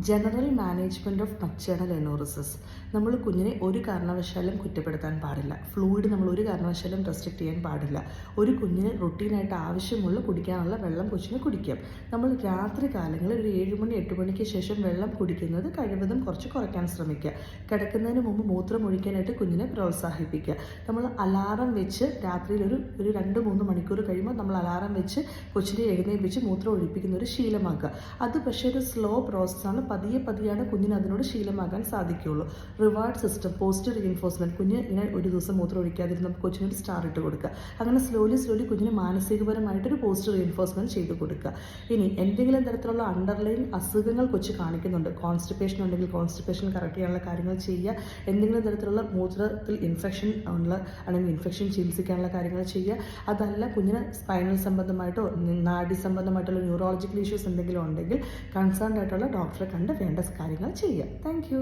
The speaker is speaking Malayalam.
General management of maternal enuresis. നമ്മൾ കുഞ്ഞിനെ ഒരു കാരണവശാലും കുറ്റപ്പെടുത്താൻ പാടില്ല. ഫ്ലൂയിഡ് നമ്മൾ ഒരു കാരണവശാലും റെസ്ട്രിക്റ്റ് ചെയ്യാൻ പാടില്ല. ഒരു കുഞ്ഞിന് റൊട്ടീനായിട്ട് ആവശ്യമുള്ള കുടിക്കാനുള്ള വെള്ളം കൊച്ചിന് കുടിക്കാം. നമ്മൾ രാത്രി കാലങ്ങളിൽ ഒരു 7 മണി 8 മണിക്ക് ശേഷം വെള്ളം കുടിക്കുന്നത് കഴിവതും കുറച്ച് കുറയ്ക്കാൻ ശ്രമിക്കുക. കിടക്കുന്നതിന് മുമ്പ് മൂത്രം ഒഴിക്കാനായിട്ട് കുഞ്ഞിനെ പ്രോത്സാഹിപ്പിക്കുക. നമ്മൾ അലാറം വെച്ച് രാത്രിയിൽ ഒരു 2-3 മണിക്കൂർ കഴിയുമ്പോൾ നമ്മൾ അലാറം വെച്ച് കൊച്ചിനെ എഴുന്നേൽപ്പിച്ച് മൂത്രം ഒഴിപ്പിക്കുന്ന ഒരു ശീലമാക്കുക. അത് പക്ഷേ ഒരു സ്ലോ പ്രോസസ്സാണ്. പതിയാണ് കുഞ്ഞിന് അതിനോട് ശീലമാകാൻ സാധിക്കുകയുള്ളൂ. Reward system, positive reinforcement. കുഞ്ഞ് ഇങ്ങനെ ഒരു ദിവസം മൂത്രം ഒഴിക്കാതിരുന്ന കൊച്ചിനൊരു സ്റ്റാർ ഇട്ട് കൊടുക്കുക. അങ്ങനെ സ്ലോലി കുഞ്ഞിന് മാനസികപരമായിട്ടൊരു പോസിറ്റീവ് റീഇൻഫോഴ്സ്മെൻറ്റ് ചെയ്ത് കൊടുക്കുക. ഇനി എന്തെങ്കിലും തരത്തിലുള്ള അണ്ടർലൈൻ അസുഖങ്ങൾ കൊച്ച് കാണിക്കുന്നുണ്ട്, കോൺസ്റ്റിപ്പേഷൻ ഉണ്ടെങ്കിൽ കോൺസ്റ്റിപ്പേഷൻ കറക്റ്റ് ചെയ്യാനുള്ള കാര്യങ്ങൾ ചെയ്യുക. എന്തെങ്കിലും തരത്തിലുള്ള മൂത്രത്തിൽ ഇൻഫെക്ഷൻ അല്ലെങ്കിൽ ഇൻഫെക്ഷൻ ചികിത്സിക്കാനുള്ള കാര്യങ്ങൾ ചെയ്യുക. അതല്ല കുഞ്ഞിന് സ്പൈനൽ സംബന്ധമായിട്ടോ നാഡി സംബന്ധമായിട്ടുള്ള ന്യൂറോളജിക്കൽ ഇഷ്യൂസ് എന്തെങ്കിലും ഉണ്ടെങ്കിൽ കൺസേൺഡ് ആയിട്ടുള്ള ഡോക്ടറെ കണ്ട് വേണ്ട കാര്യങ്ങൾ ചെയ്യുക. Thank you.